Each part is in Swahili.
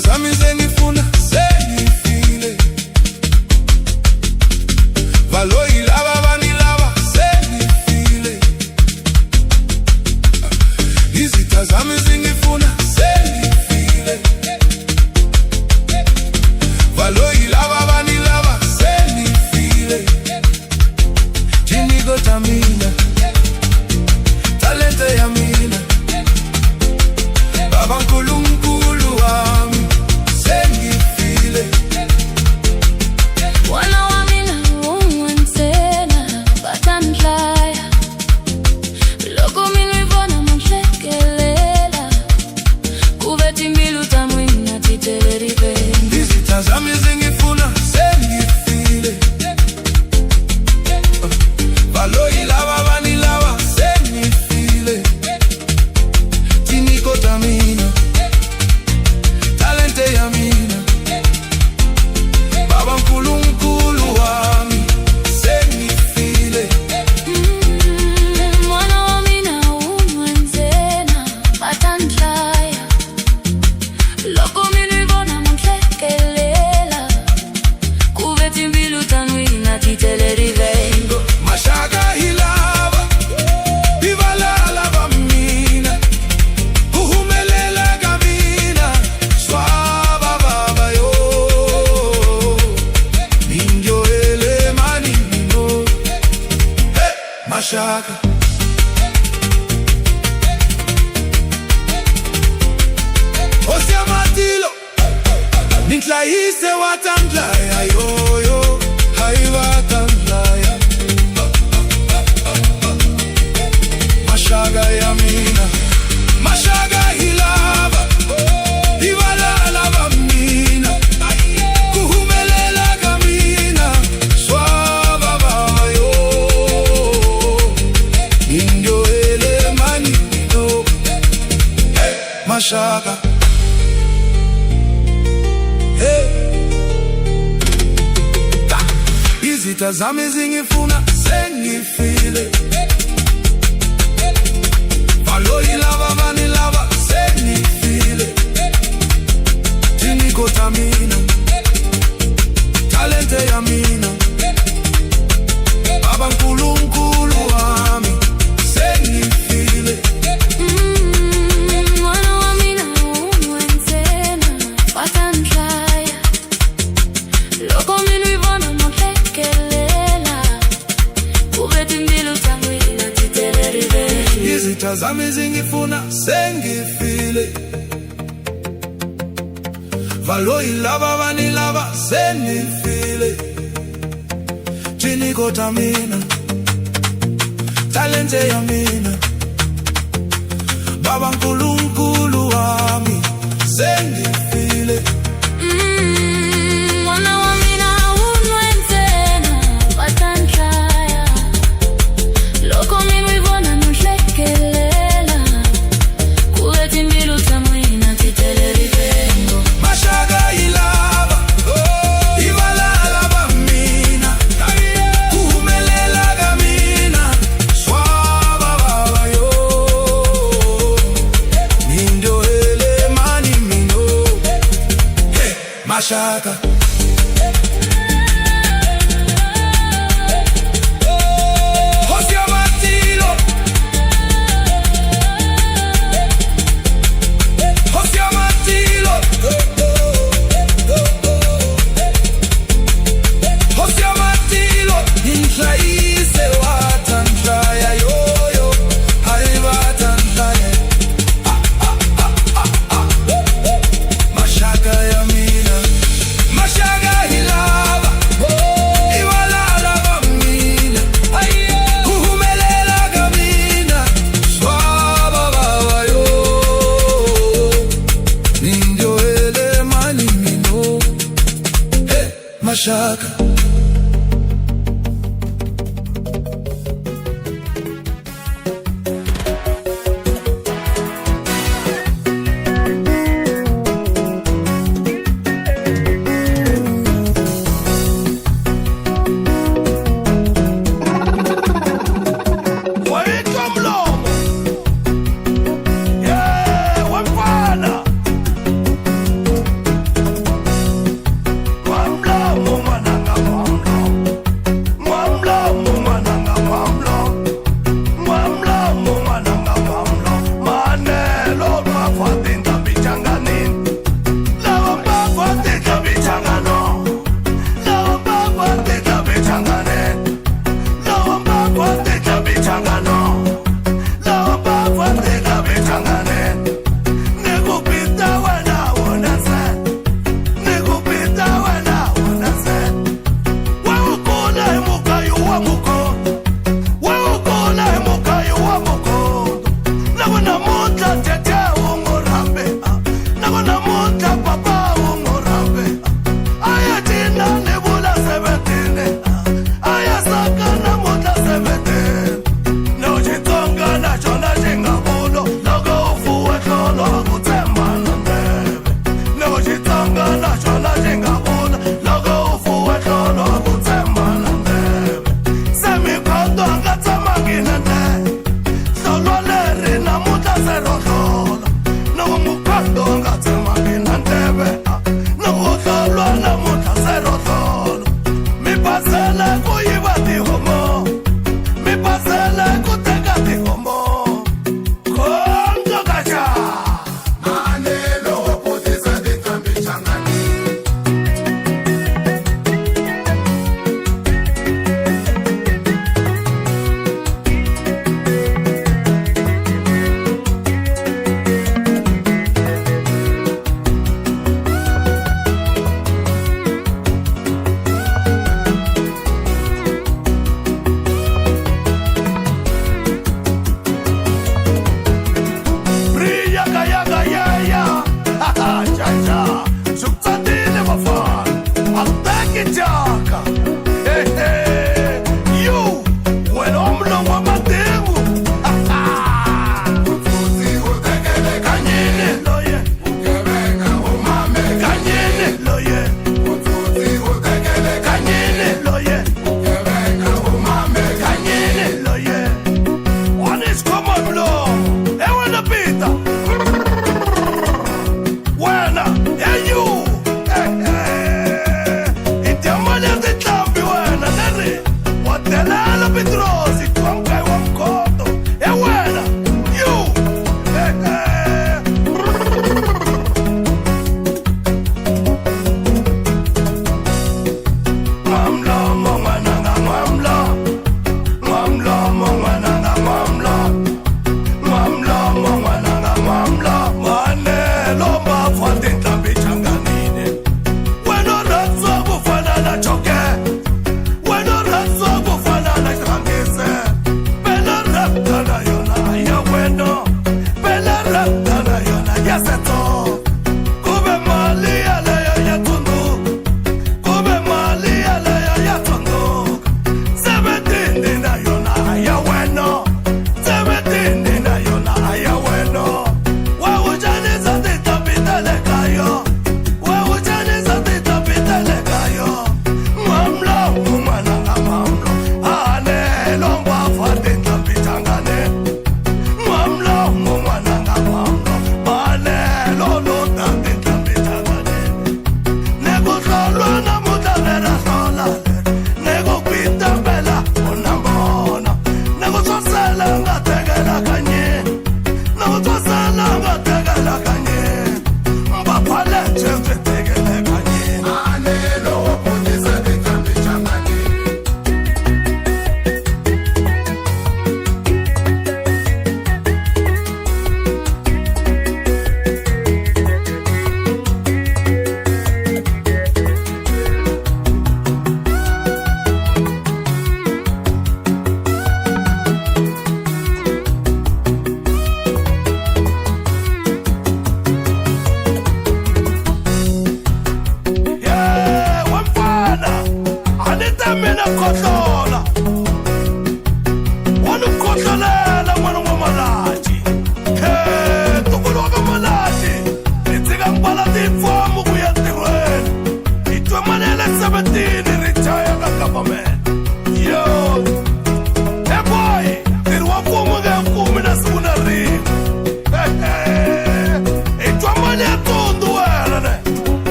Zami zengifuna sengifile, valoyi laba banilaba sengifile. Izitha zami zingifuna sengifile, valoyi laba banilaba sengifile. Jiniko tamina, talente ya mina, Baba Nkulunkulu wami. Zami zingifuna sengifile, valoyi laba banilaba sengifile. Jiniko tamina, talente ya mina, Baba Nkulunkulu wami sengifile. Mwana wa mina umwenzena batanhlaya, loko mina ibona mhlekelela, kuvethi impilo utanwina titele rivengo. Mashaka hilaba ibalala bamina, uhumelela kamina, swaba baba yo. Ninjo ele mani no, hey, Mashaka Osia matilo Ninklaise watandlaya yo yo, hai watandlaya. Mashaka ya mina, Mashaka hilaba ibalala bamina, kuhumelela kamina, swaba baba yo. Ninjo ele mani no, hey, Mashaka. Izitha zami zingifuna sengifile, valoyi laba banilaba sengifile. Jiniko tamina, talente ya mina, Baba Nkulunkulu wami sengifile. Mwana wa mina umwenzena batanhlaya, loko mina ibona mhlekelela, kuvethi impilo utanwina titele rivengo. Izitha zami zingifuna sengifile, valoyi laba banilaba sengifile. Jiniko tamina, talente ya mina, Baba Nkulunkulu wami sengifile. Mwana wa mina umwenzena batanhlaya, loko mina ibona mhlekelela, kuvethi impilo utanwina titele rivengo. Mashaka ilaba ibalala bamina, kuhumelela kamina, swaba baba yo. Ninjo ele mani mino, hey, Mashaka. Osia matilo, Osia matilo, Osia matilo. Ninklaise watandlaya yo yo, hai watandlaya. Mashaka ya mina, shaka. Mwana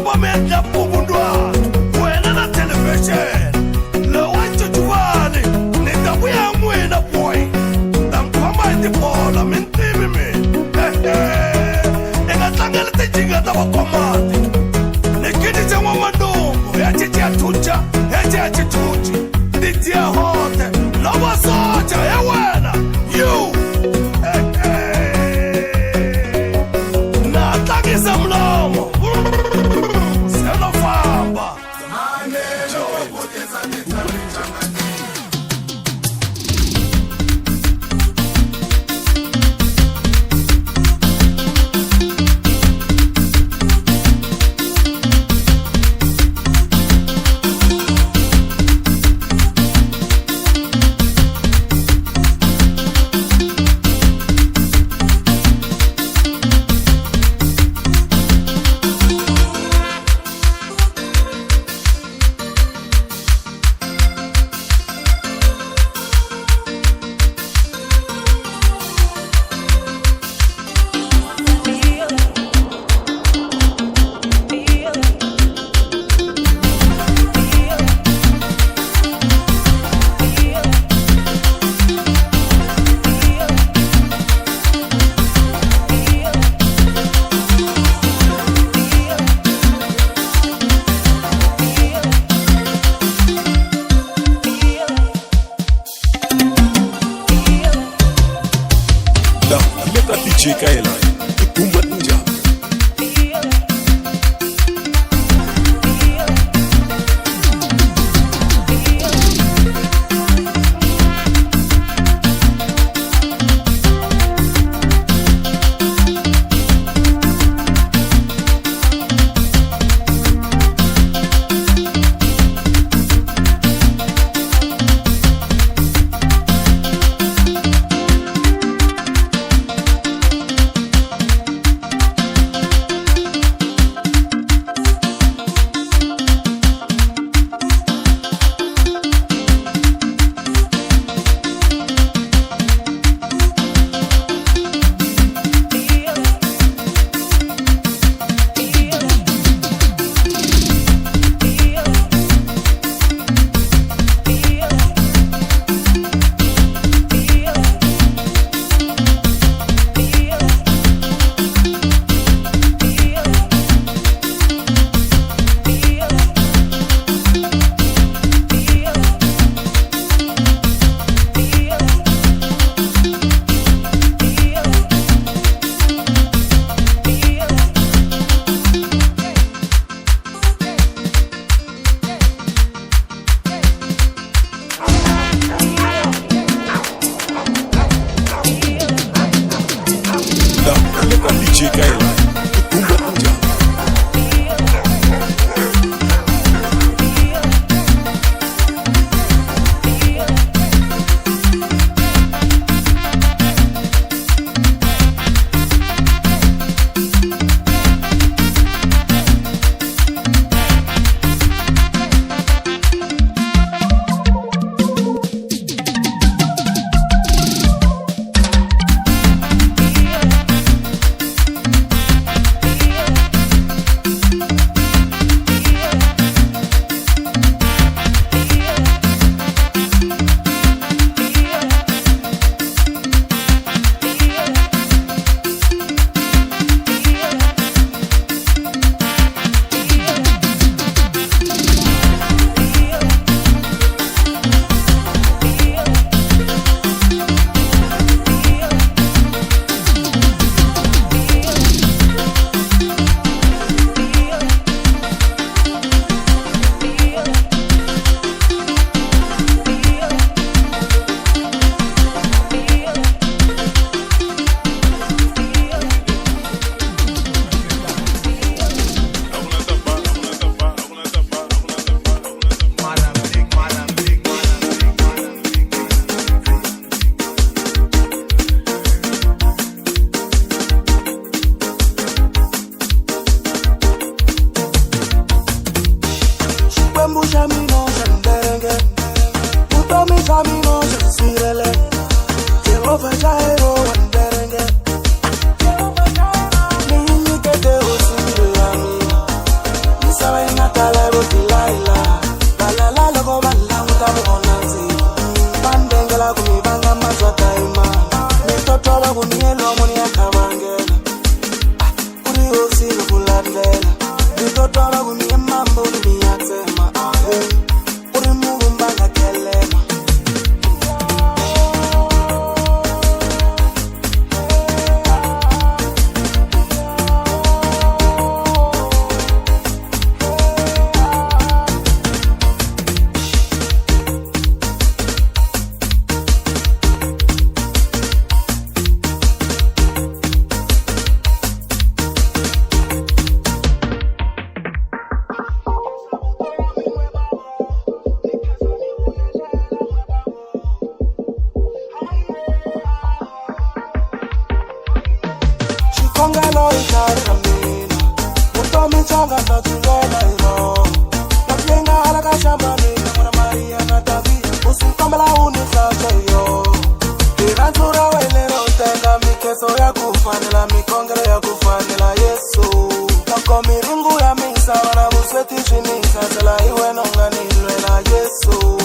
va metla pubundwa wena na television lo wancho tuvani ni tabuya mwena boy tamkwama itipola mintimi mi engatlangela tijinga ta vakomati nikiti cha n'wamandungu ya cici ya thucha ya ci ya cicuci nditi ya hote lova soja ya wena you na tlangisa mlomo sena Nisaba ingatala botilaila la la logo balla utamonanzi bandengela kumibanga mazwata imana mitoto bakunielo moni akabangela uri osile kulandela mitoto bakunie mambo niyatsema uri mubumbanga kelema Kongalo ikaramina Mutomi changa natulela iro Napienga alaka shambani Mwana Maria natavi Usikomela unisasha yo Irantura welero tenga mikeso ya kufanila Mikongele ya kufanila Yesu Noko mirungu ya misa Wana musweti shinisa Sela iwe nonga nilwela Yesu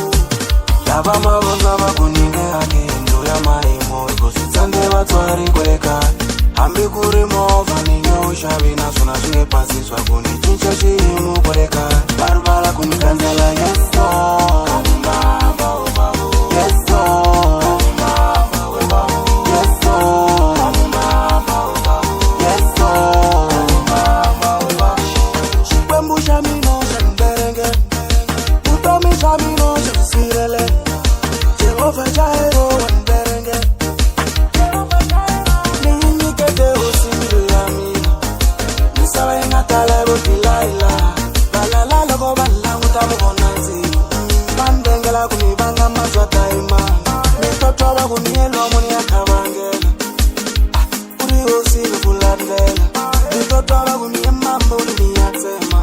Yaba maboza bakunine Akindu ya maimo Ikositande watwari kweka Ambi kuri mova ninyo shabina suna shie pasi swaguni chincha shimu koreka Barbara kunikanzela yeso Kamima bao bao Yeso Kamima bao bao Yeso Kamima bao bao Yeso Kamima bao bao Shikwembu shamino shamberenge Utomi shamino shamsirele Jehova Jairo wanberenge Natala botilaila la la logo balla utamonanzi bandengela kumibanga mazwata imana mitoto bakunielo moni akabangela uri osile kulandela mitoto bakunie mambo niyatsema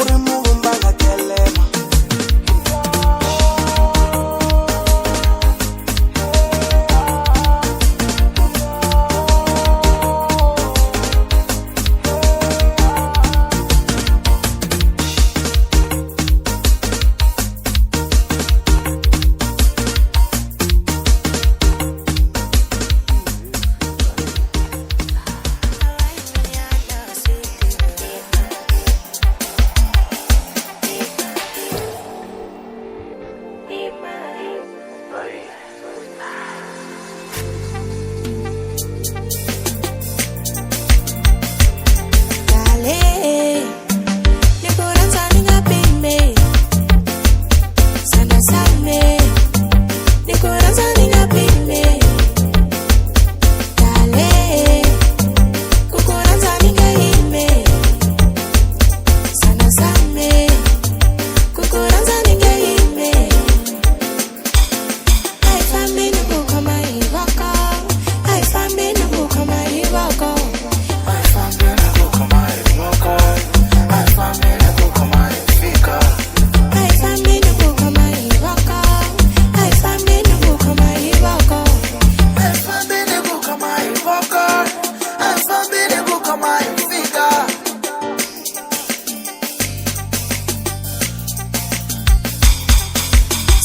uri mubumbanga kelema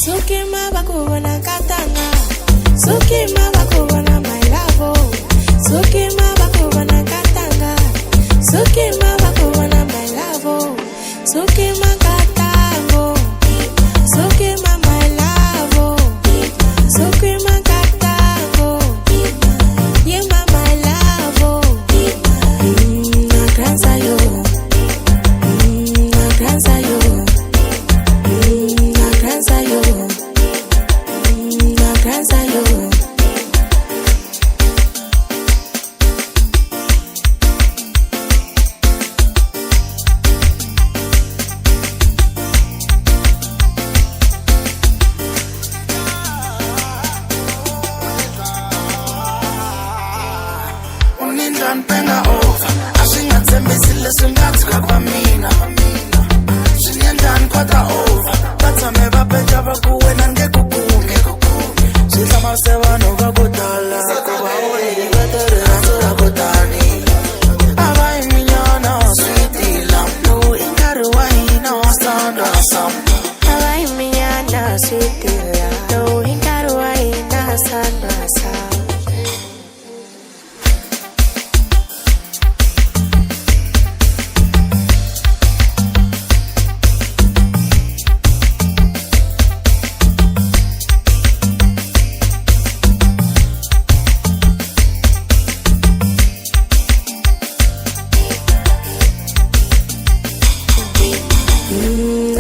Sukima bakubona katanga Sukima bakubona my love Sukima bakubona katanga Sukima bakubona my love Sukima katango Sukima my love Sukima katango Yema my love Na granza yo Na granza yo Na granza yo Na granza yo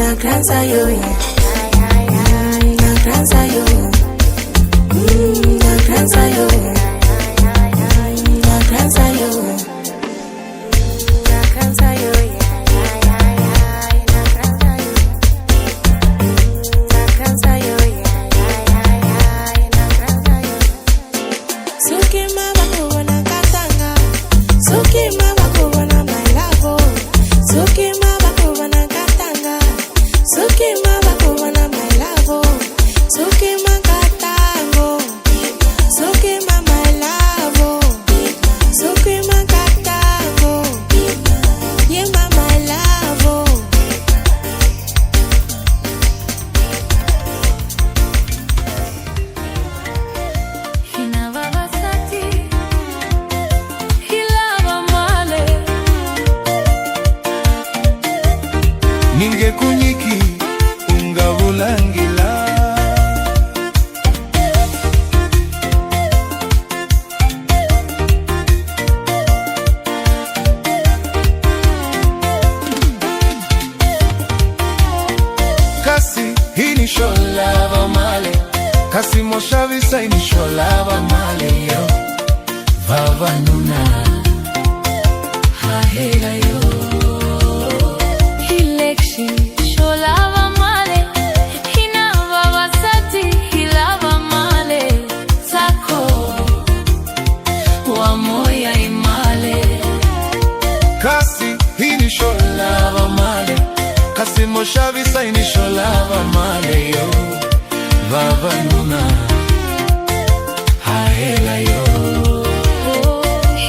na granza yo, na granza yo, na granza yo, na granza yo, na granza yo, na granza yo, Suki mama kuona katanga, Suki mama kuona my love, Suki mama kuona katanga, Suki mama kuona my love, Suki mama katango, Suki mama my love, Suki mama katango, ye mama my love. Hinavavasati, hilava male. Ningekunyiki ungavulangila kasi hini sholava male kasi moshavisa hini sholava male yo vava nuna hahela yo Hilekshi sholava male, hinavavasati hilava male. Sako wa moya imale. kasi hini sholava male kasi moshavisa hini sholava male yo vava nuna hahela yo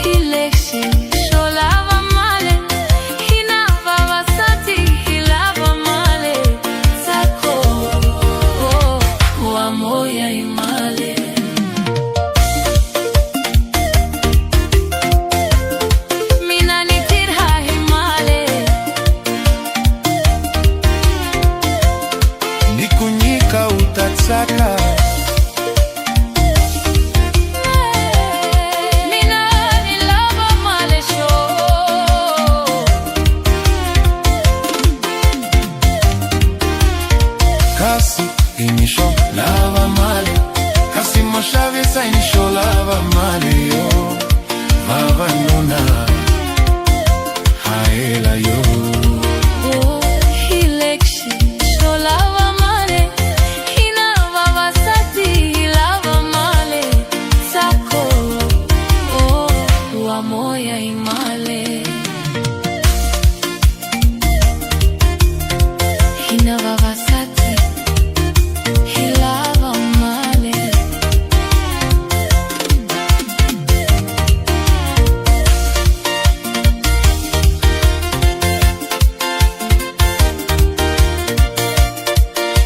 Hilekshi sholava male, hinavavasati hilava male. Sako wa moya imale. Mina nitirha himale, nikunyika utatsaka mina nilava male sho. kasi inisho lava male kasi moshavisa inisho lava male yo vava nuna hahela yo Hilekshi sholava male, hinavavasati hilava male. Sako wa moya imale. Hinavavasati hilava male.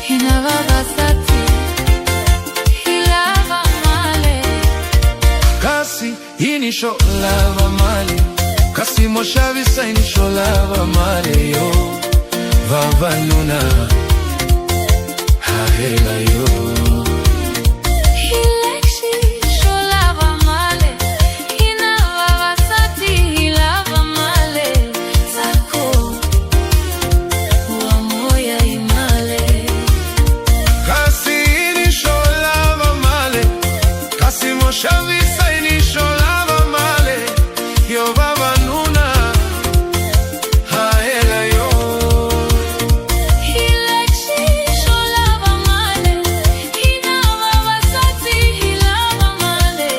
Hinavavasati hilava male. kasi inisho lava male kasi moshavisa inisho lava male yo vava nuna hahela yo Hilekshi sholava male, hinavavasati hilava male. Sako wa moya imale. kasi inisho lava male kasi moshavisa inisho lava male yo vava nuna hahela yo Hilekshi sholava male, hinavavasati hilava male.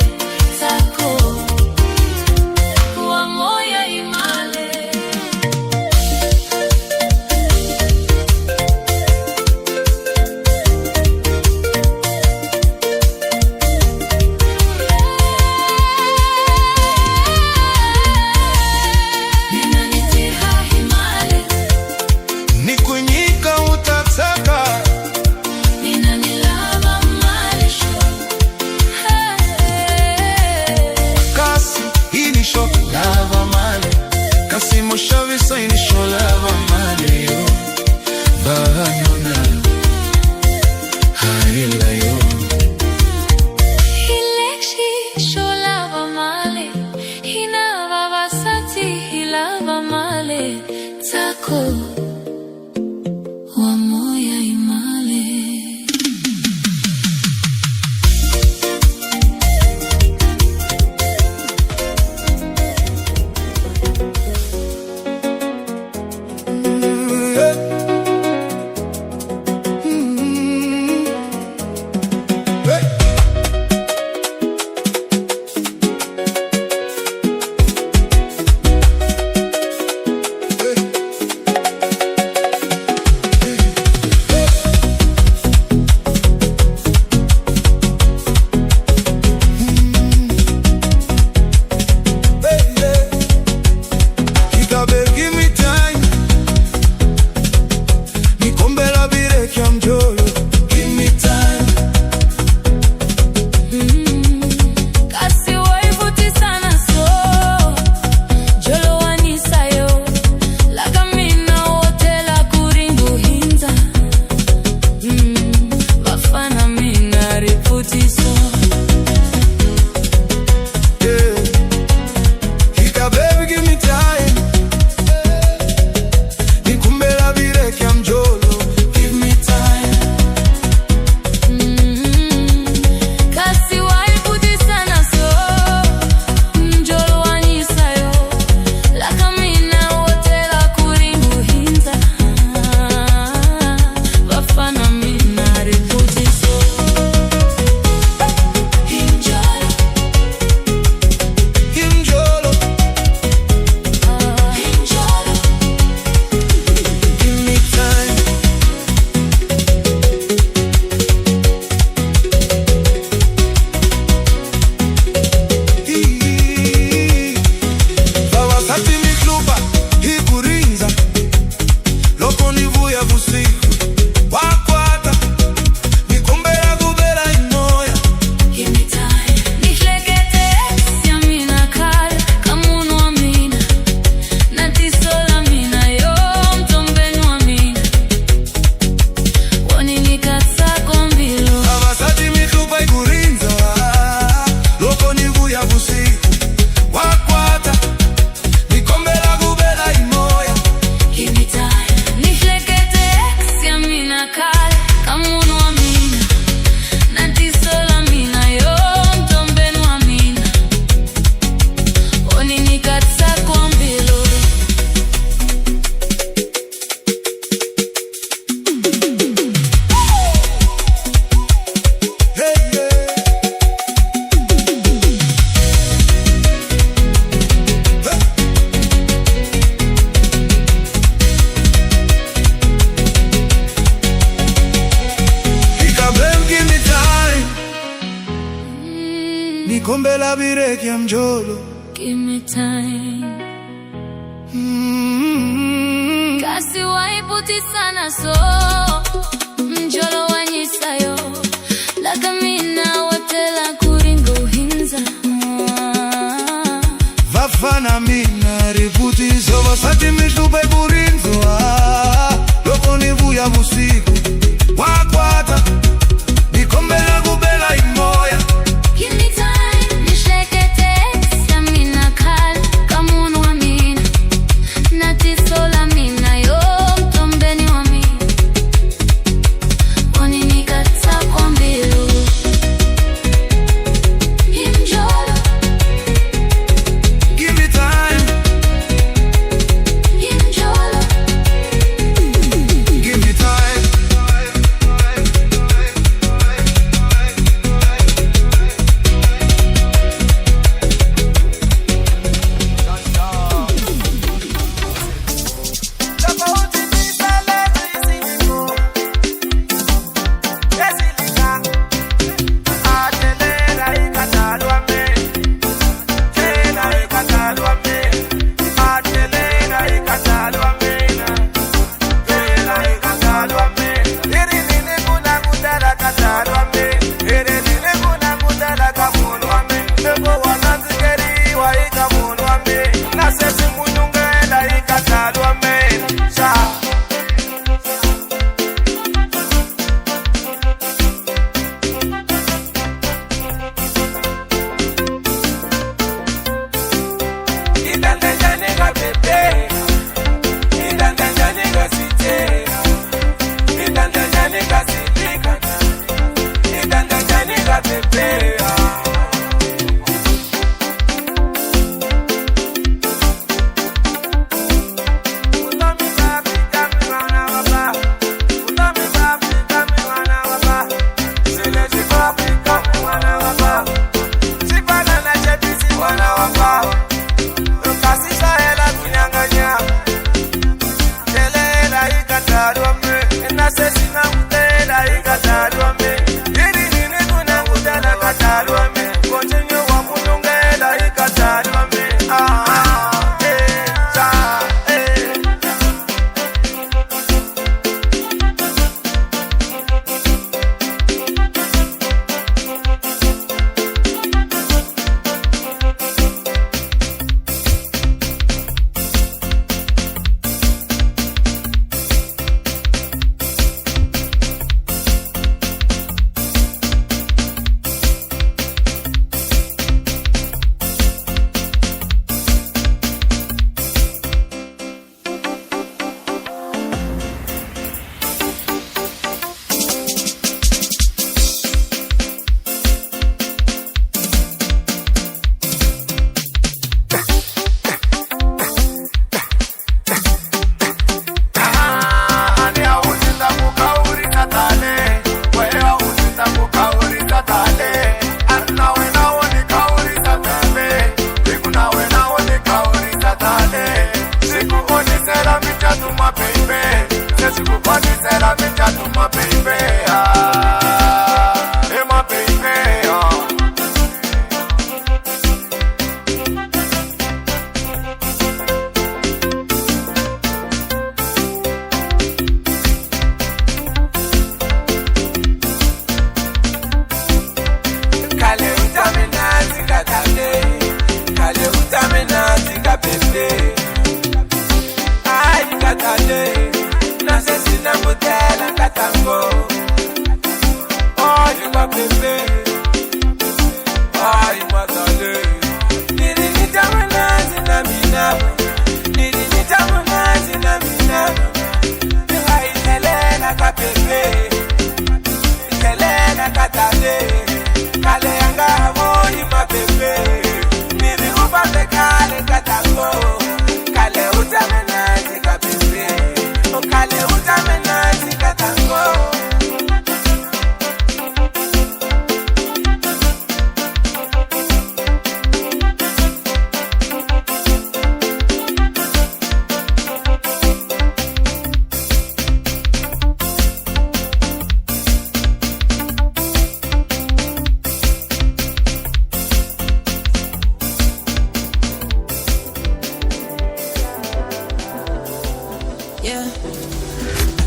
Sako wa moya imale. Mina nitirha himale, nikunyika utatsaka mina nilava male sho. kasi inisho lava male kasi moshavisa inisho lava male yo vava nuna hahela yo Hilekshi sholava male, hinavavasati hilava male. Sako wa Ikombe la bireki ya mjolo. Give me time. Kasi waiputi sana so mjolo wanyisayo lakamina watela kuringo hinza Vafana mina riputi so vasati mishupe burinzo loko nivuya busiku wakwata ikombe la kubela imoya. Give me time, nishekete samina kal kamun wa mina natisola mina yo mtombeni wa mina wani nikata kwa mbilu himjolo. Give me time, Himjolo. give me time.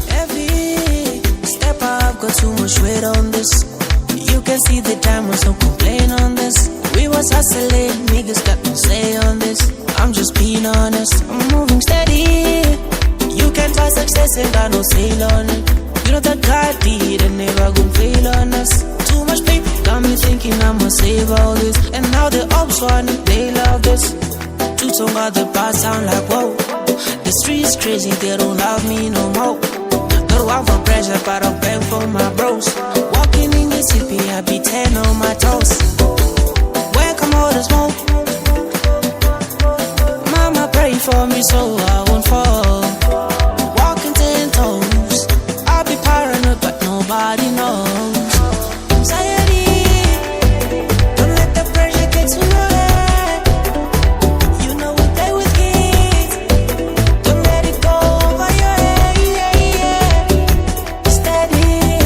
Every step I've got too much weight on this. You can see the diamonds, no complain on this. We was hustling, niggas got no say on this. I'm just being honest, I'm moving steady. You can try success and got no sail on it. You know that God did and never gon' fail on us. Too much paper, got me thinking I'ma save all this. And now the ops want it, they love this. Two-tone got the bars sound like whoa. The street's crazy, they don't love me no more. Don't want for pressure, but I'm back for my bros. Walking in the city, I be 10 on my toes. Welcome all the smoke. Mama pray for me so I won't fall. Walking 10 toes. I'll be paranoid, but nobody knows. Anxiety, don't let the pressure get to your head. You know we play with kids. Don't let it go over your head. Steady,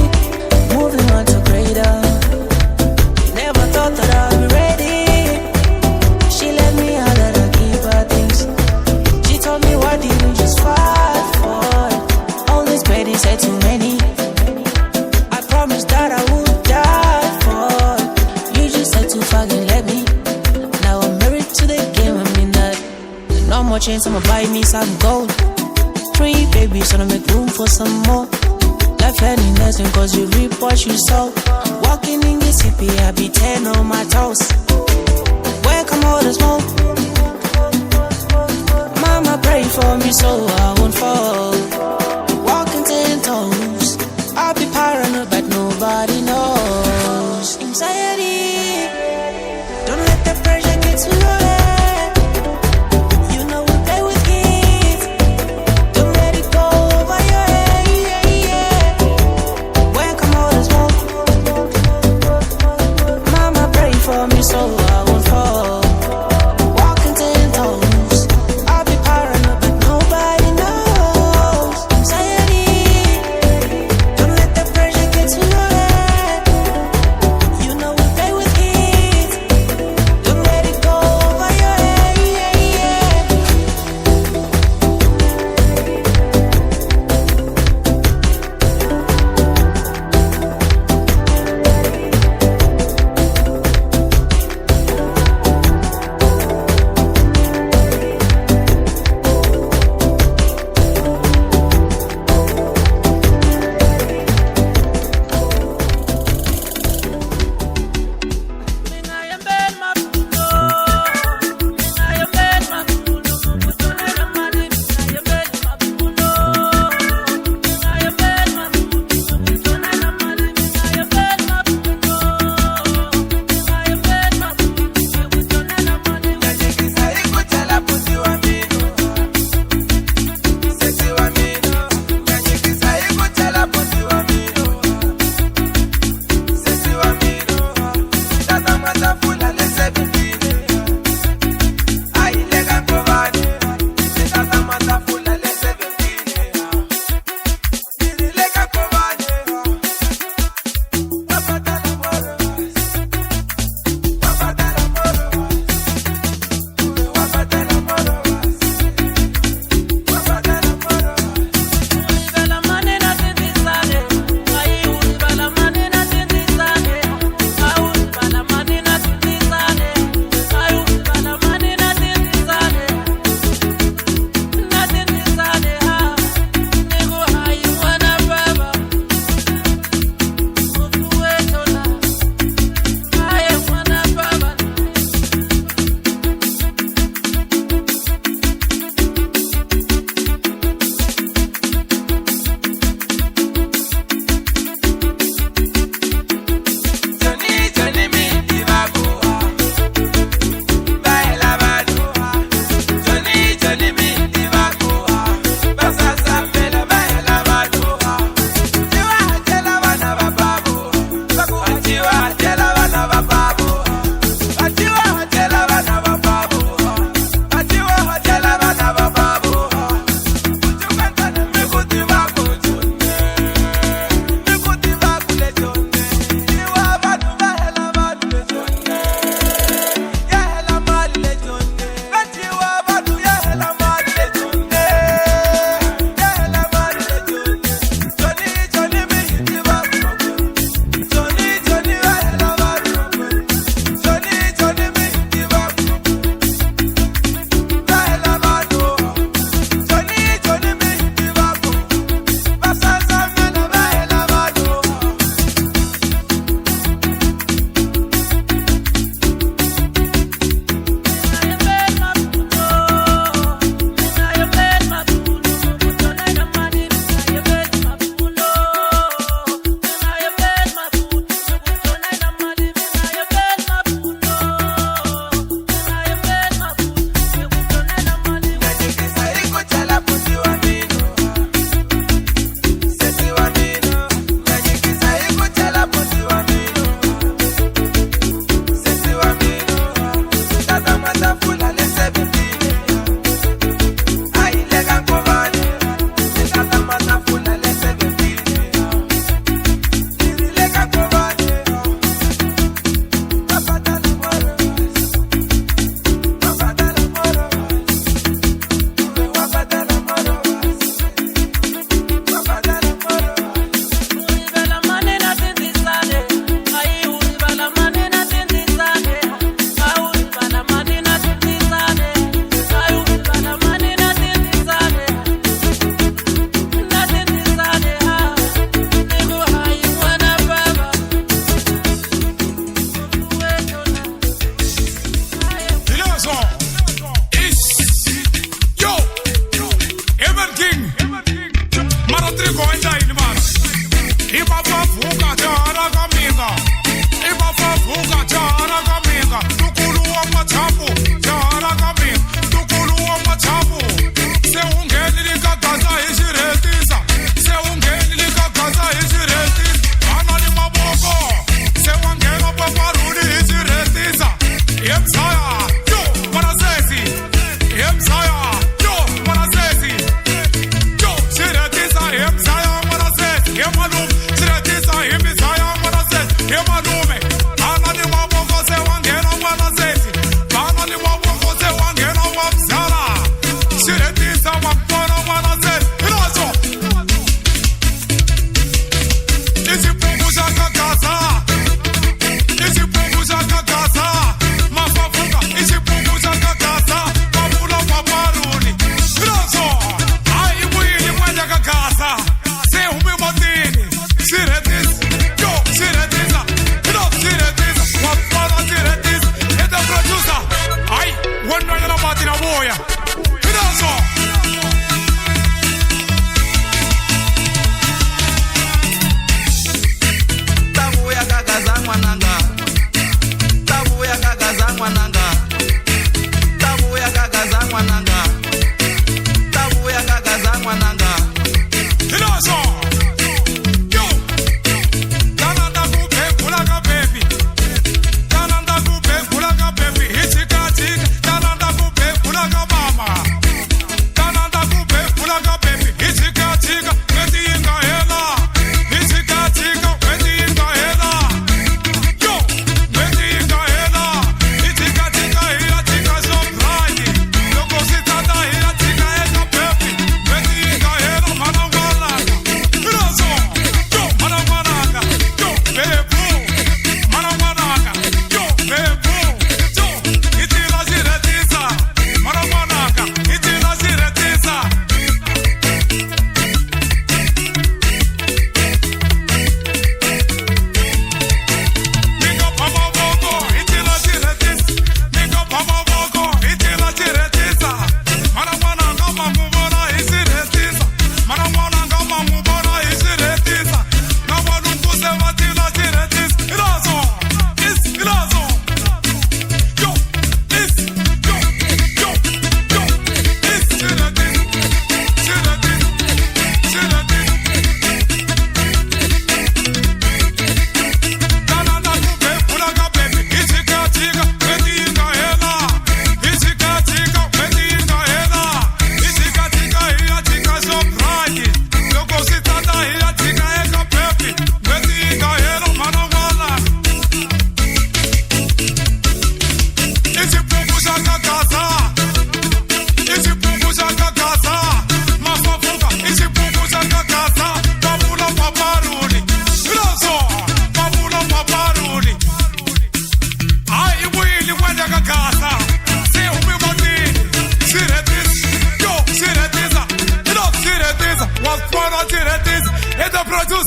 moving on to greater. Never thought that I'd be ready. She let me out that I keep her things. She told me, why didn't you just fight for it? All this petty said too many. I promised that I would die for it. You just said to fucking let me. Now I'm married to the game, I mean that. No more chains, I'ma buy me some gold. 3 babies, I'ma make room for some more. Life learning lesson, cause you reap what you sow. Walking in the city, I be 10 on my toes. Welcome all the smoke. Mama pray for me so I won't fall. Walking 10 toes. I'll be paranoid, but nobody knows. Anxiety, don't let the pressure get to your head. You know we play with kids. Don't let it go over your head. Welcome all the smoke. Mama pray for me so I won't fall. Walking 10 toes. I'll be paranoid, but nobody knows.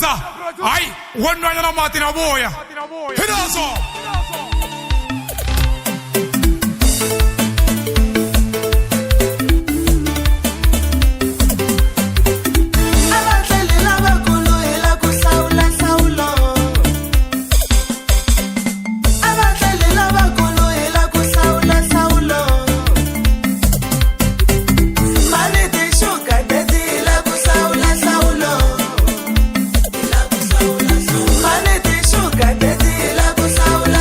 brother. Aye, when you're not Martin Aboya. Hit us all. Saulo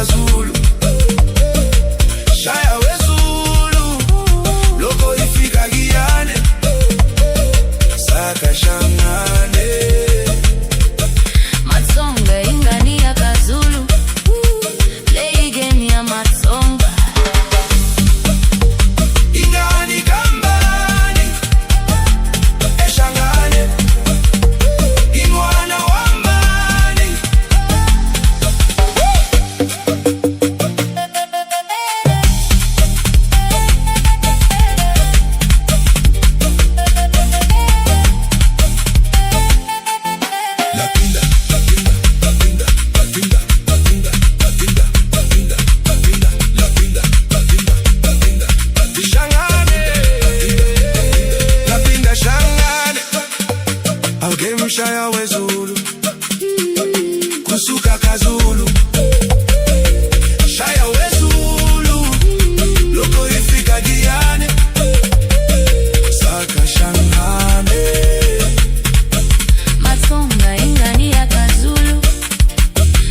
kazulu shaya wezulu loko ifika Giyane saka shangane Matsonga ingani ya kazulu play game ya matsonga ingani kambani eshangane inwana wambani Lapinda shangane Algemu shaya wezulu Kusuka kazulu Shaya wezulu Loko ifika Giyane Saka shangane Matsonga ingani ya kazulu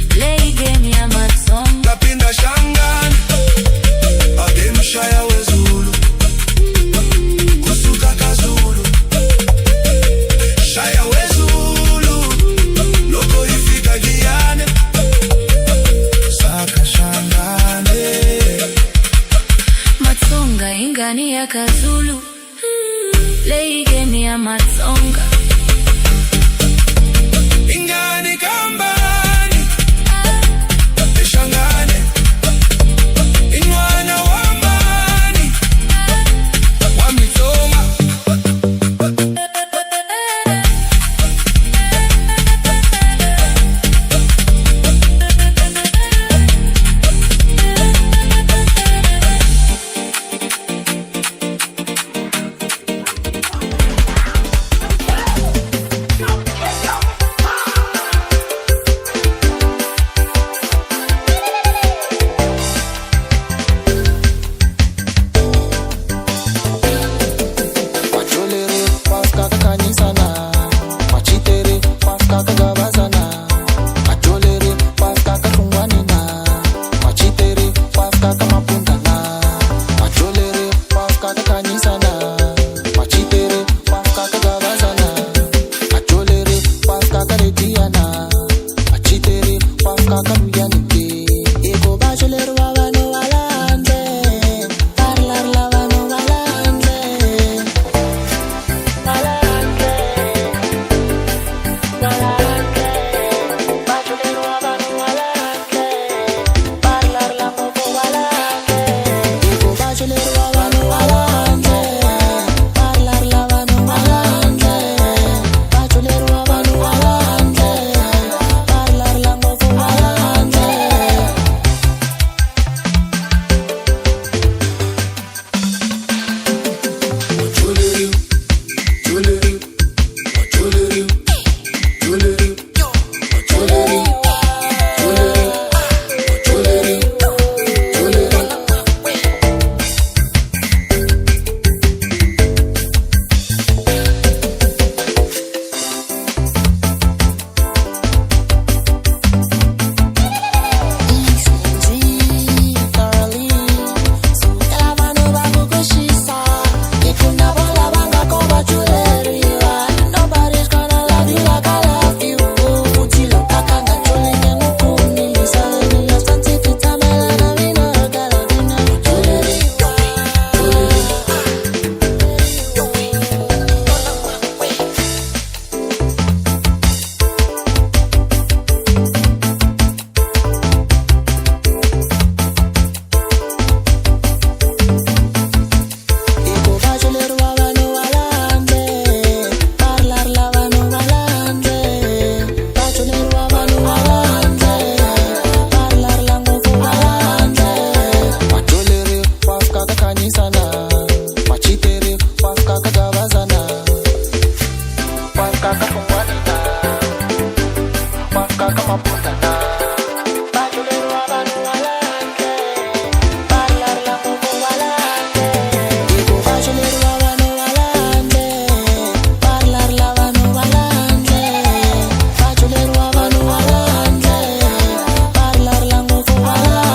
play game ya matsonga Lapinda shangane Algemu shaya wezulu Kusuka kazulu Shaya wezulu Loko ifika Giyane Saka shangane Matsonga ingani ya kazulu play game ya matsonga ingani kambani eshangane inwana wambani wamitsoma Macholere paska kakanyisana, machitere paska kagabazana, macholere paska kakungwanina, machitere paska kamapundana, macholere paska kakanyisana, machitere paska kagabazana, macholere paska karediana, machitere paska karuyanite. Ego bachelor wabano walande, parlar lavano walande. Wala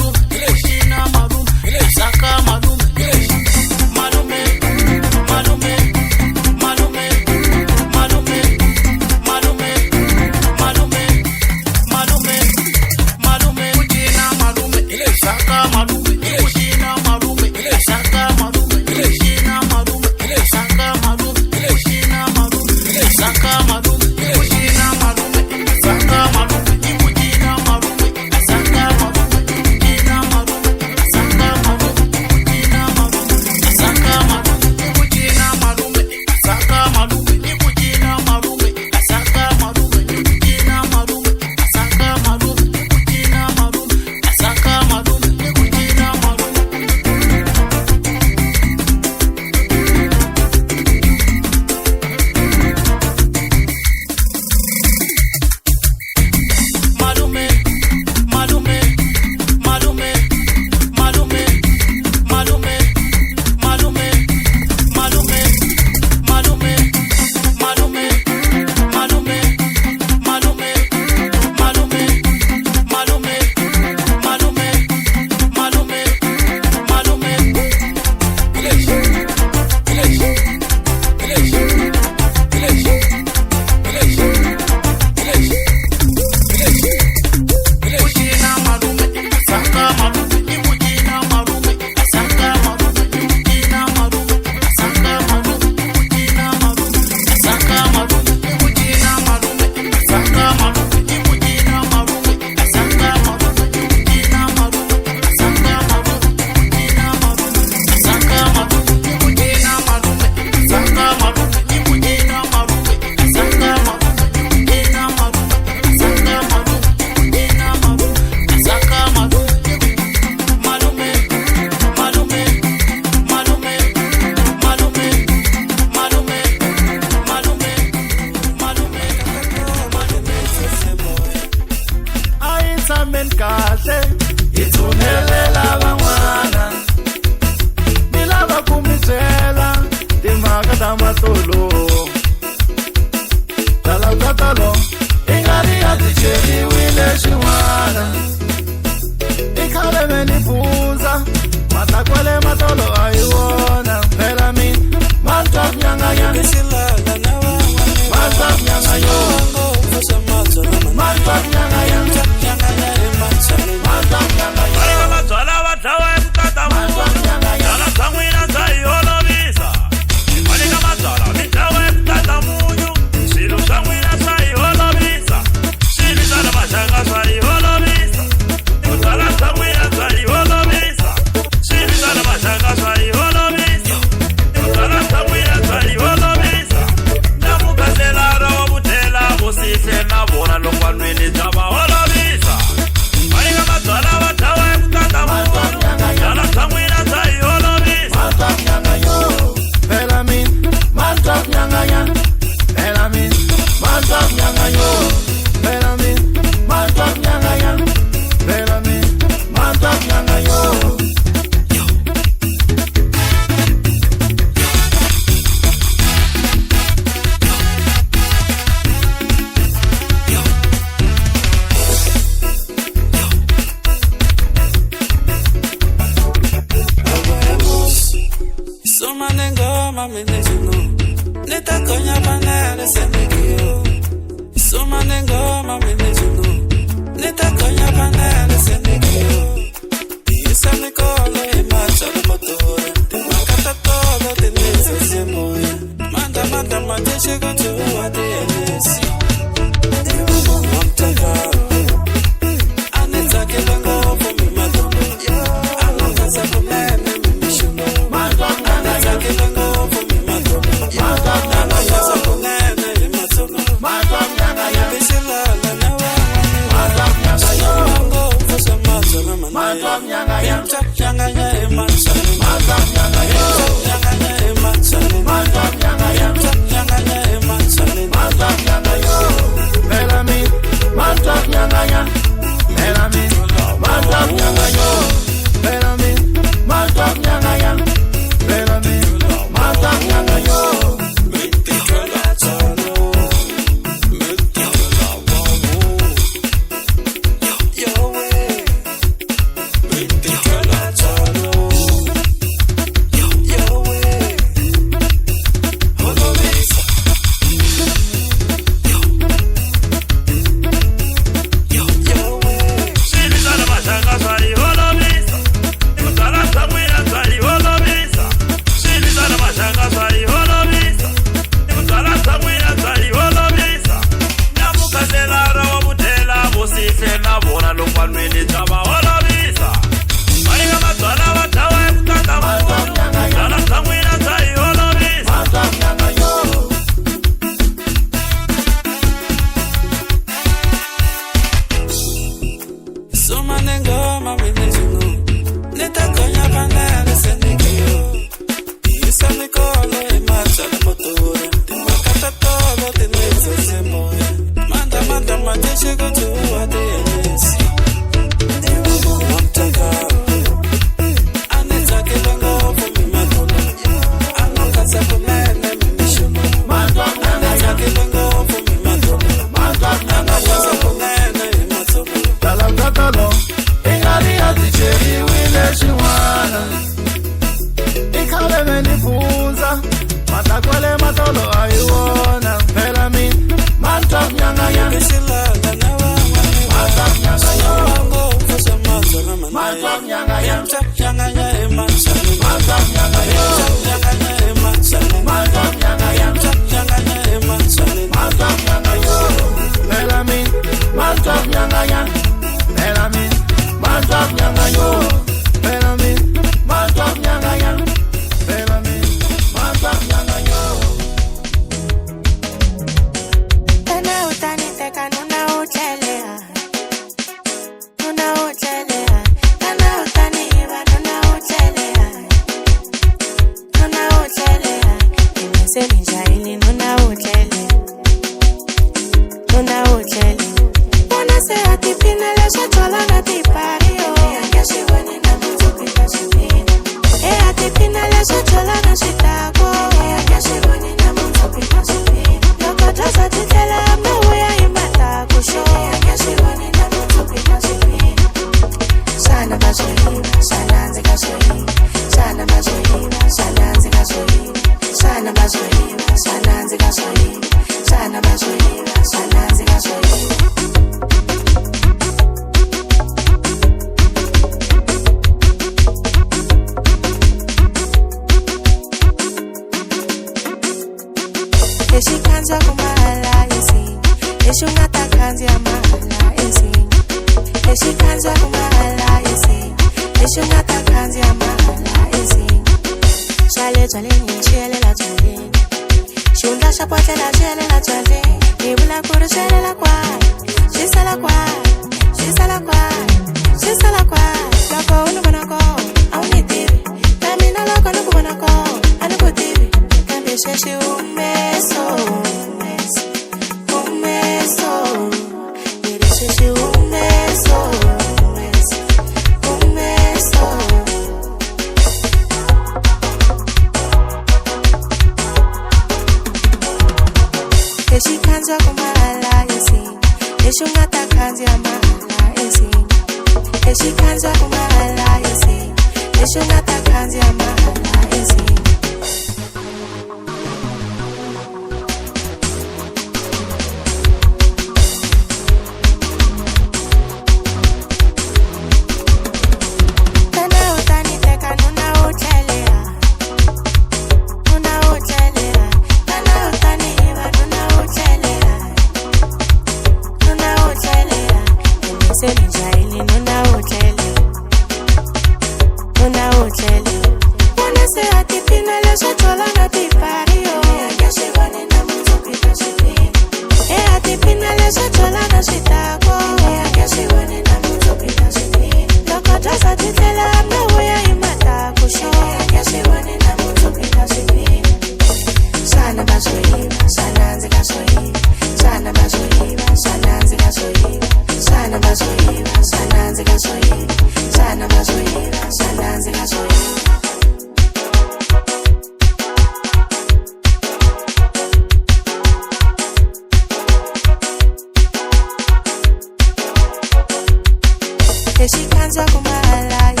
She can't talk about her life.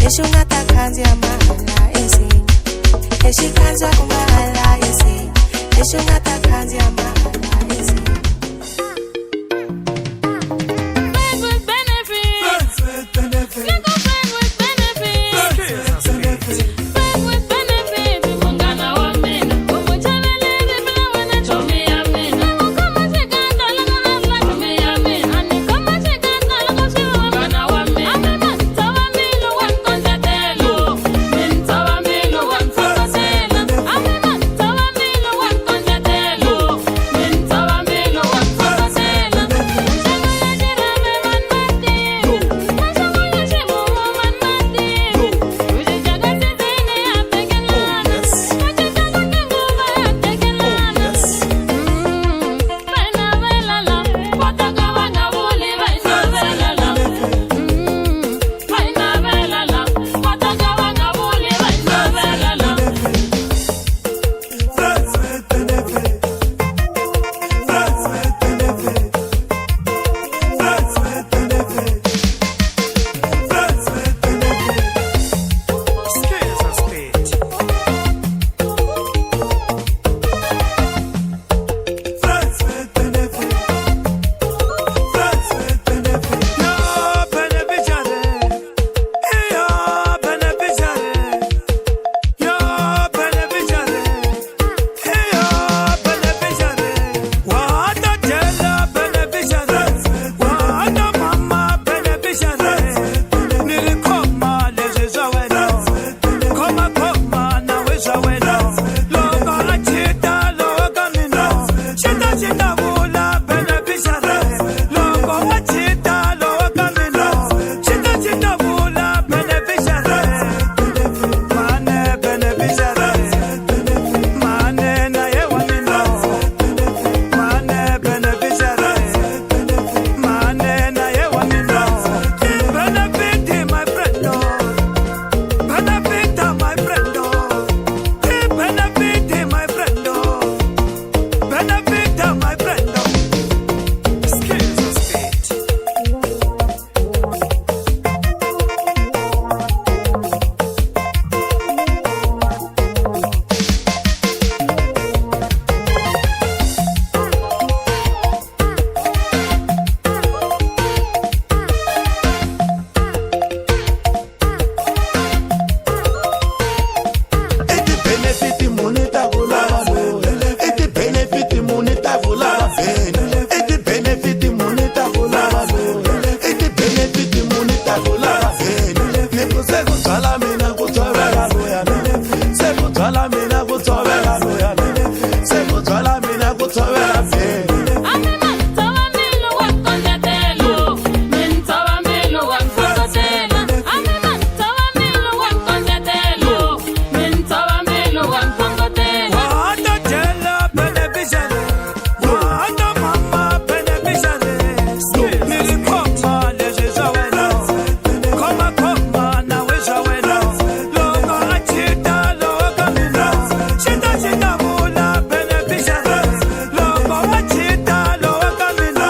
Eshungata kanzi amahala esi. Eshikanza kumahala esi. Eshungata kanzi amahala esi. Friends with benefits. Friends with benefits. Friends with benefits. Mungana wa mina. Umuchabeleze bila wana chomia mina. Kama chekanda lagana la chomia mina. Ani kama chekanda lagoshiwa mungana wa mina. Ame manta wa milo wankonjatelo. Minta wa milo wanfakasela. Ame manta wa milo wankonjatelo. Minta wa milo wanfakasela. Mshango ya jirame manmati. Mshango ya shimumu manmati. Ujijaga sizini ya pekelana. Ujijaga kinguva ya pekelana. Vaina velala. Wataka wangavuli vaina velala. Vaina velala. Wataka wangavuli vaina velala. Friends with benefit. Friends with benefit. Friends with benefit. Friends with benefit. Skills of speech. Friends with benefit. Friends with benefit. Your beneficiary. Your beneficiary. Your beneficiary. Your beneficiary. What a jello beneficiary. What a mama beneficiary. Nilikoma lezeza weno. Koma na weza weno. Logo achita logo mino. Chita vula beneficiary. Logo achita logo mino. Chita vula beneficiary. Mane beneficiary. Mane na yewa mino. Mane beneficiary. Mane na yewa mino. Benefit my friend. Benefit my friend. Benefit my friend. Benefit my friend. Skills of speech. Eti benefit moneta volava bene. Eti benefit moneta volava bene. Eti benefit moneta volava bene. Eti benefit moneta volava bene. Neko se kutwala mina kutwala loya bene. Se kutwala mina kutwala loya bene. Se kutwala mina kutwala bene. Ame manta wa milo wankonjatelo. Minta wa milo wanfakasela. Ame manta wa milo wankonjatelo. Minta wa milo wanfakasela. What a jello beneficiary. What a mama beneficiary. Nilikoma lezeza weno. Koma na weza weno. Logo achita logo mino. Chita vula beneficiary. Logo achita logo mino.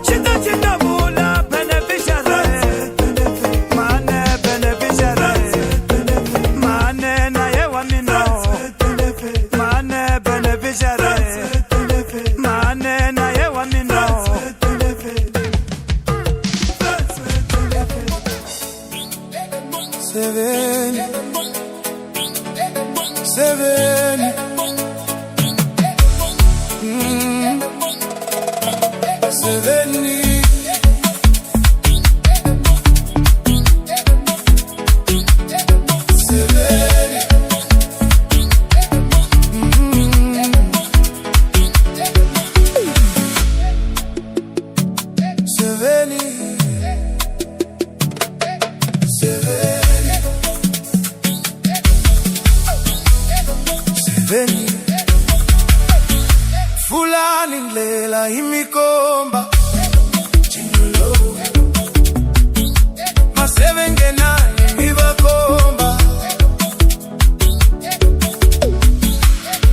Chita vula beneficiary. Mane beneficiary. Mane na yewa mino. Mane beneficiary. Mane na yewa mino. Seven. Seveni. Seveni. Seveni. Seveni. Seveni. Fulani ndlela imikomba. Chingulo. Maseve nani mibakomba.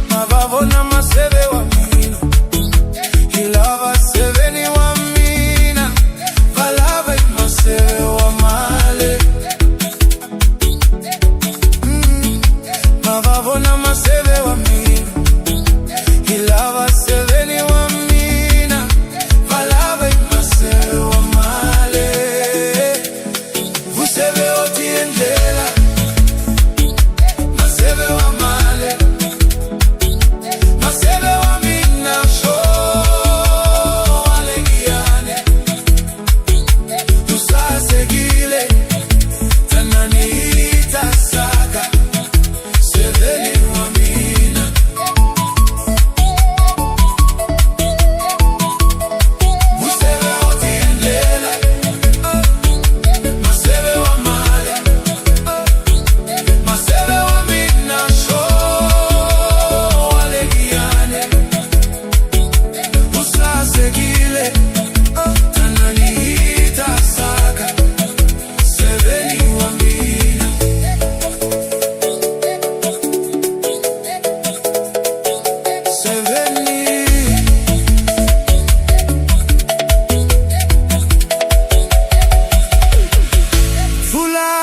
Mabavona maseve wa mina. Ilava seveni wa mina. Valava maseve wa male.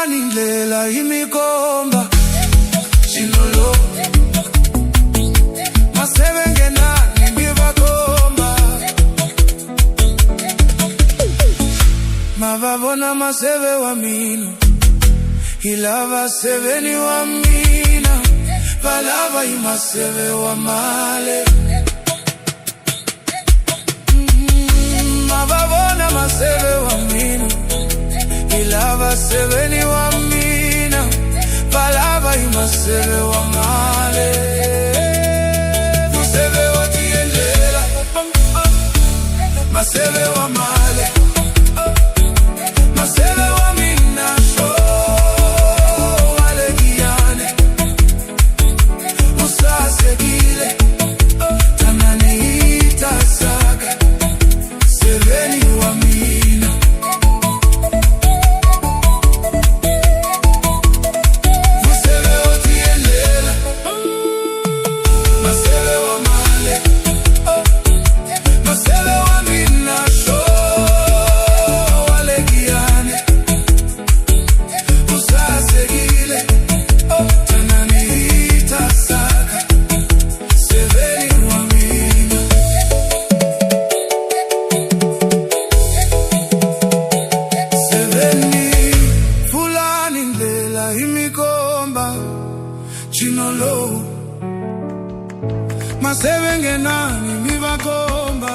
Fulani ndlela imikomba Chinolo Masebe ngenani ngibakomba Mavavona masebe wa mina Ilava seveni wa mina Valava imasebe wa male Mavavona masebe wa mina Ilava seveni wa mina Valava imasebe wa male Masebe wa tiendela Masebe wa male Masebe wa mina Seguile, tananita saga, seveni wa mina. Masebe wa tiendela, masebe wa male, masebe wa mina sho, walegiane, usa seguile, tananita saga. Chinolo Masebe ngenani mibakomba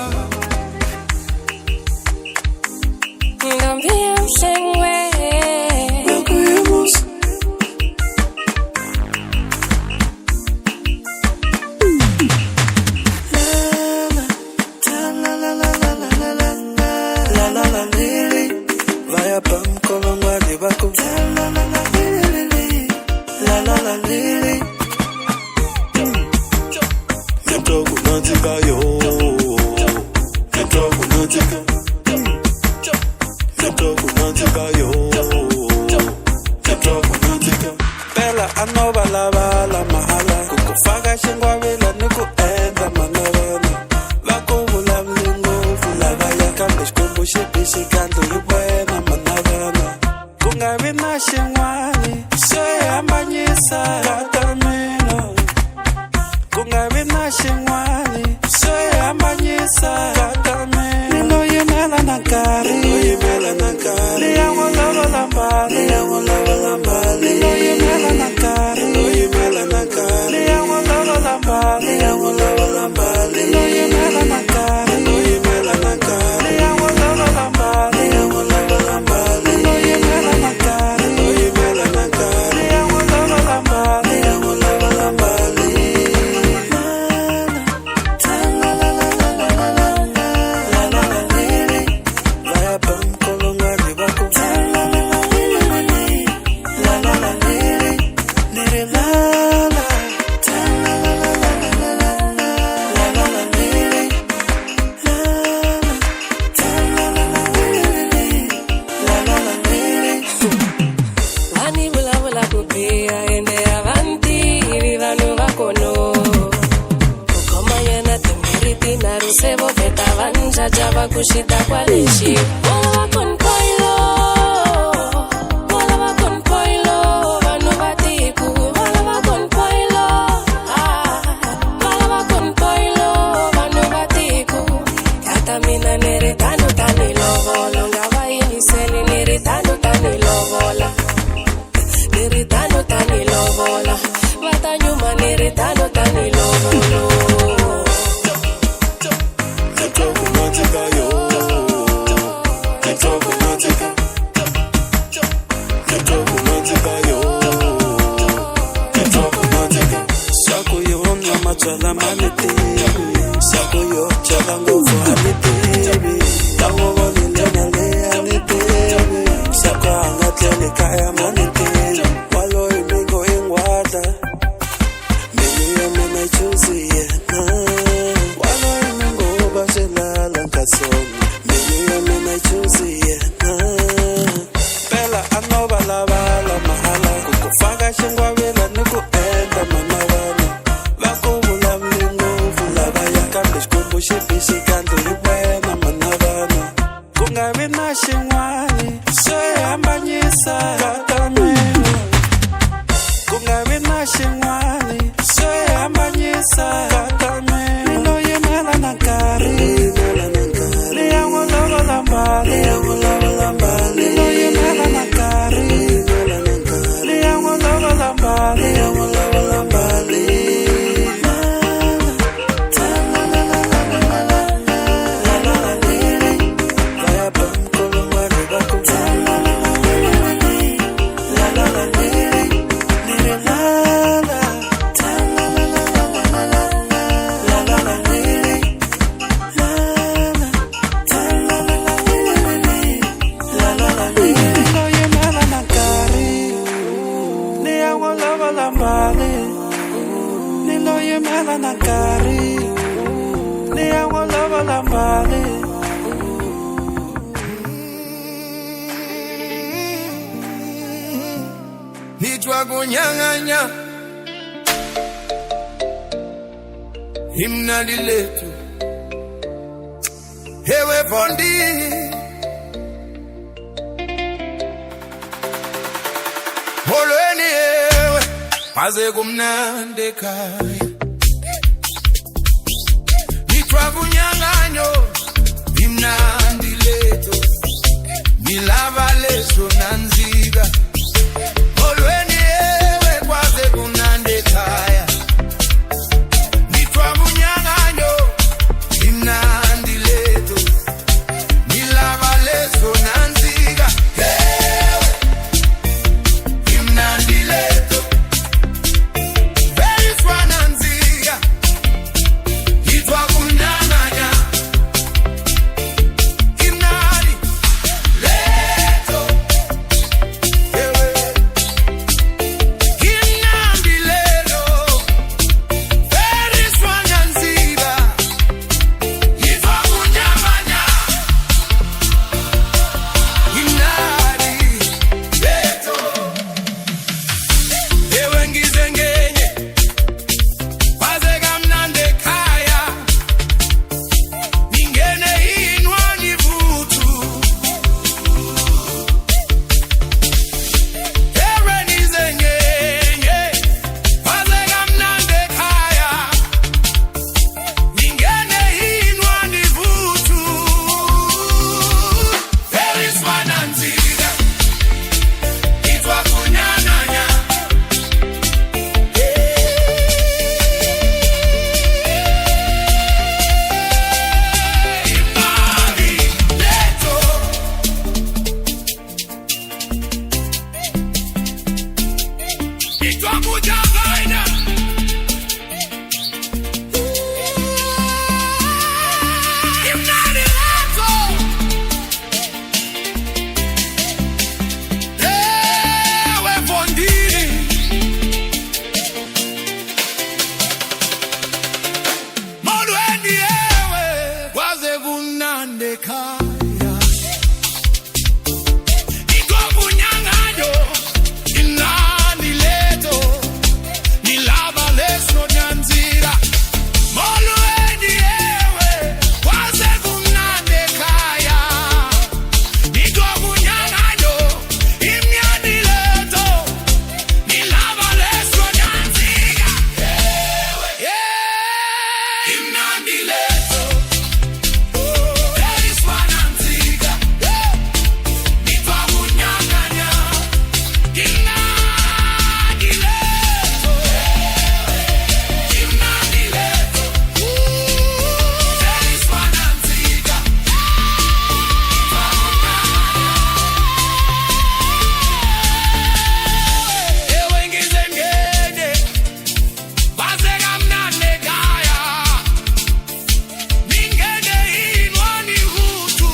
Ngambia msengwe Nakuyemos Vaya pam kolongwa ni bakum Pela anova la mahala Kukufaka shingwavila niku enda manavana Vakuvula mlingo Vulava ya kambish kumbushibisi kanto yuwena manavana Kungavina shingwani Soye ambanyisa katamino Kungavina shingwani Soye ambanyisa katamino Nilo yimela nankari Nilo yimela nankari Liyango lava lambali Liyango lava lambali Nilo yimela nankari Nilo yimela nankari Liyango lava lambali Liyango lava lambali Nilo yimela nankari Nilo yimela nankari Liyango lava lambali Liyango lava lambali Nilo yimela nankari Nilo yimela nankari Liyango lava lambali Liyango lava lambali Ani bula bula kupia ende avanti viva nueva kono Ukomanya na temiriti na rusebo Veta vanja java kushita kwa leshi Wala wakon poilo Wala wakon poilo Vanu vatiku Wala wakon poilo Wala wakon poilo Vanu vatiku Kata mina neretano tani lovo Longa va iniseli neretano tani lovola Neretano tani lovola Vata nyuma neretano tani lovolo Chala manete, sako yo chala ngovo anete, tango vole nale anete, sako angatle kaya manete, walo imingo ingwada, mimi mena chuzi na, walo imingo bashela lankasoni, mimi mena chuzi na, pela anova la mahala, kukufaka shingwa vela niku enda manavana. Shibisi kanto yuwena manavana Kungavina shingwani Soye ambanyisa Katami ngala na nkarhi ni ya n'wi lovola mali. Nitwa kunyang'anya himnali letu hewe Fondi, molweni ewe maze kumnandi ekhaya. Nitwa kunyang'anyo himnandi letu milava leso nanzika. Molweni ewe kwaze kumnandi ekhaya. Nitwa kunyang'anyo himnandi letu milava leso nanzika. Ewe himnandi letu very swananzika. Nitwa kunyang'anya himnandi letu. Ewe himnandi letu very swananzika. Nitwa kunyang'anya himnandi letu. Ewe ngize ngenye kwaze kamnandi ekhaya. Ningene inwani vutu. Ewe nize ngenye kwaze kamnandi ekhaya. Ningene inwani vutu. Very swananzika. Nitwa kunyang'anya himnandi letu. Nitwa kunyang'anya himnandi letu. Ewe Fondi, molweni ewe kwaze kumnandi ekhaya. Nitwa kunyang'anyo himnandi letu milava leso nanzika. Molweni ewe kwaze kumnandi ekhaya. Nitwa kunyang'anyo himnandi letu milava leso nanzika. Ewe himnandi letu very swananzika. Nitwa kunyang'anya himnandi letu. Himnandi letu very swananzika. Ewe ngize ngenye kwaze kamnandi ekhaya. Ningene inwani vutu.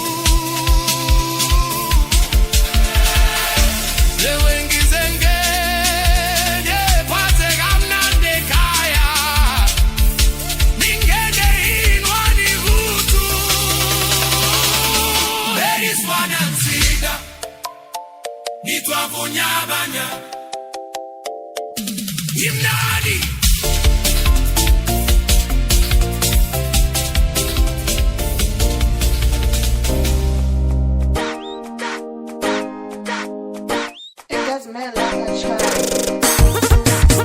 Ewe ngize ngenye kwaze kamnandi ekhaya. Ningene inwani vutu. Very swananzika. Nitwa kunyang'anya himnandi. It doesn't matter like I tried.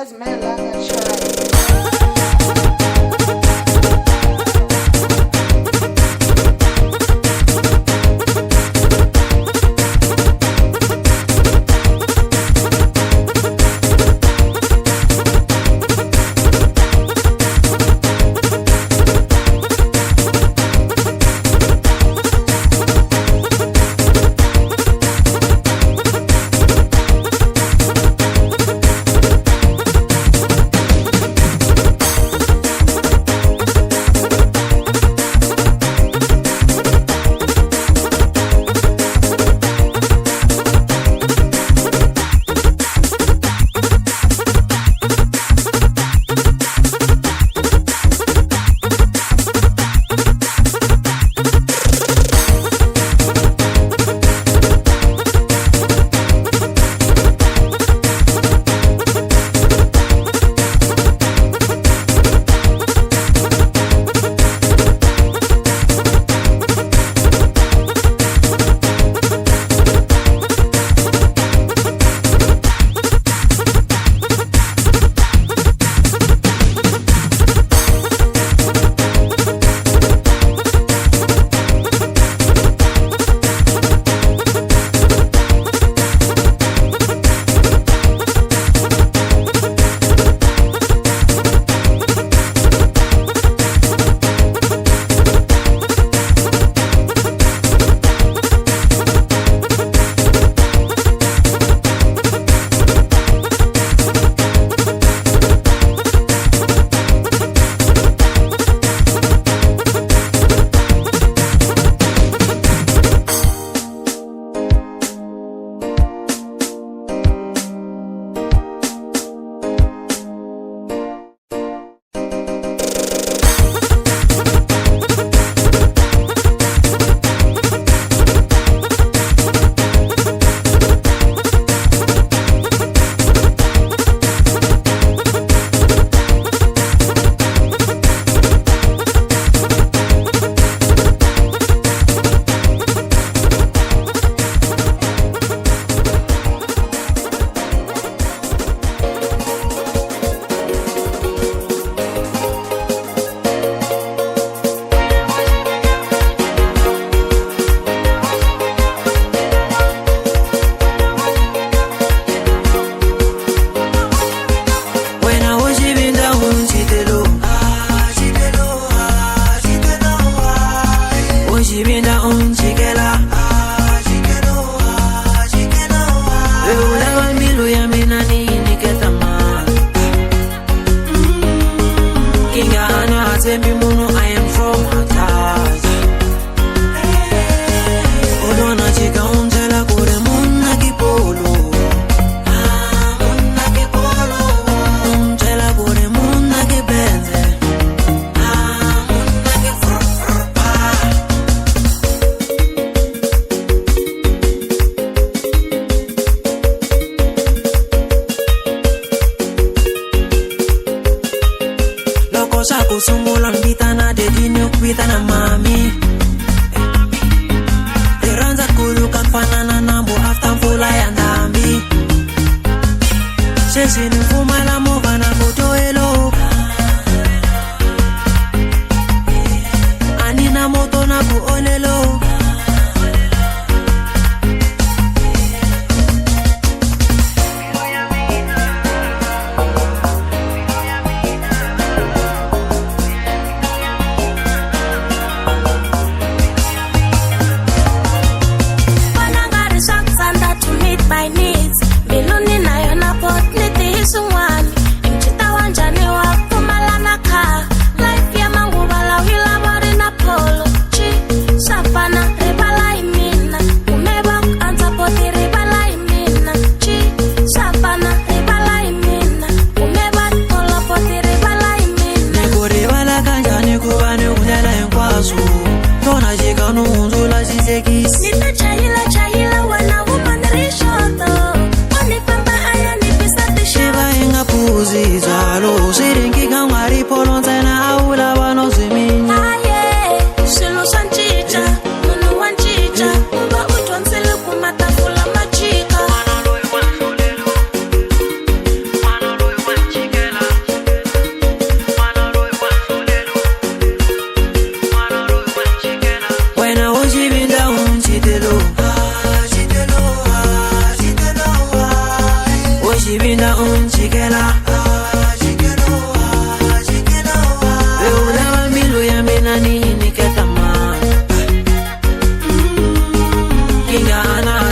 does man like a child. Kusungula mbitana dedini kwitana mami Iranza kuluka fanana nambo after mfula ya ndambi Sesi ni mfuma la mova na kutoelo Anina moto na kuolelo Pananga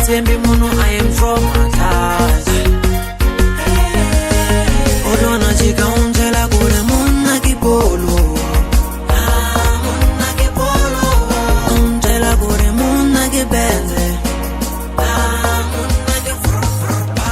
Ngatsembi munhu I am traumatized. Odona chika unjela kule muna kipolo. Muna kipolo. Unjela kule muna kibenze. Muna kifrufrupa.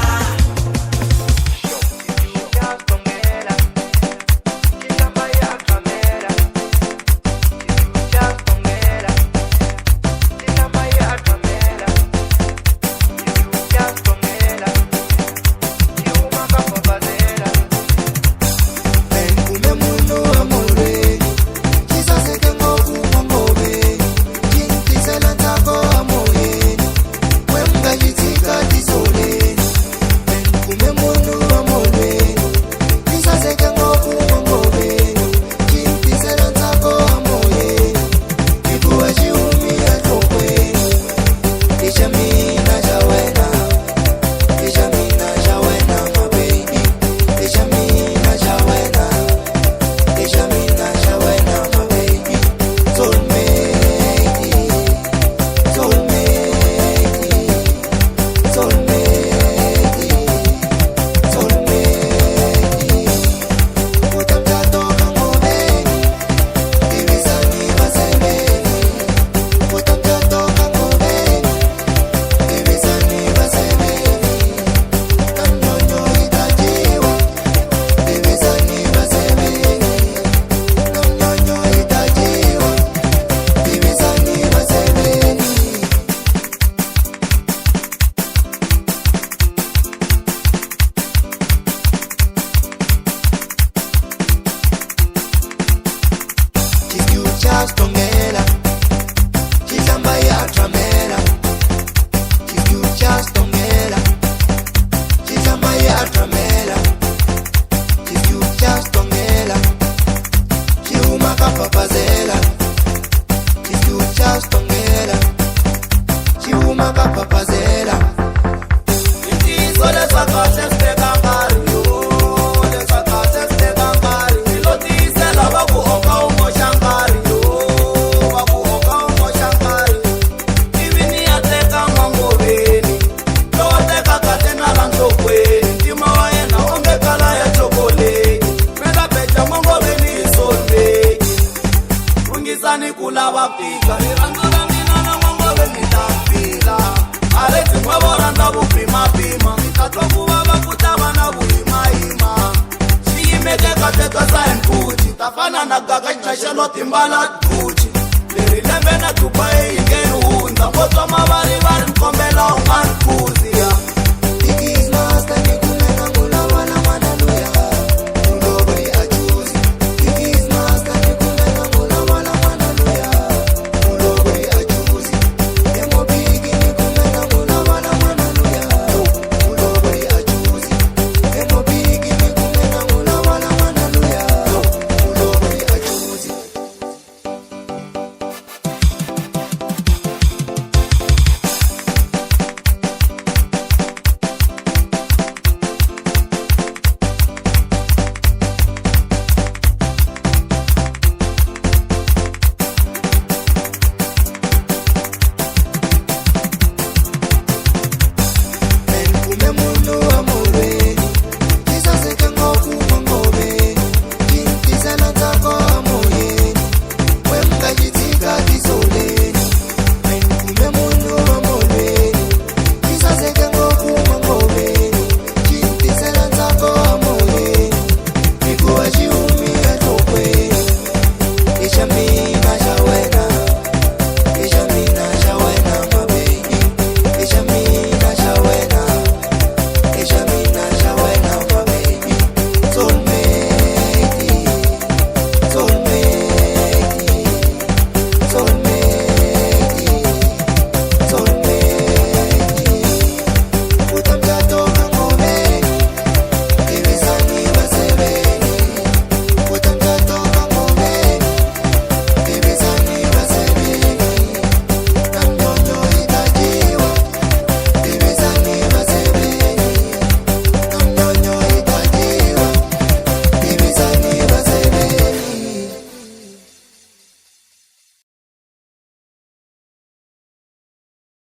Kula wapika, irandura mina na mwango veni tafila. Aleti mwabora ndabu prima pima. Mitatoku baba kutama na buima ima. Shii meke kateka sa enkuchi. Tafana na gaga chashelo timbala tuchi.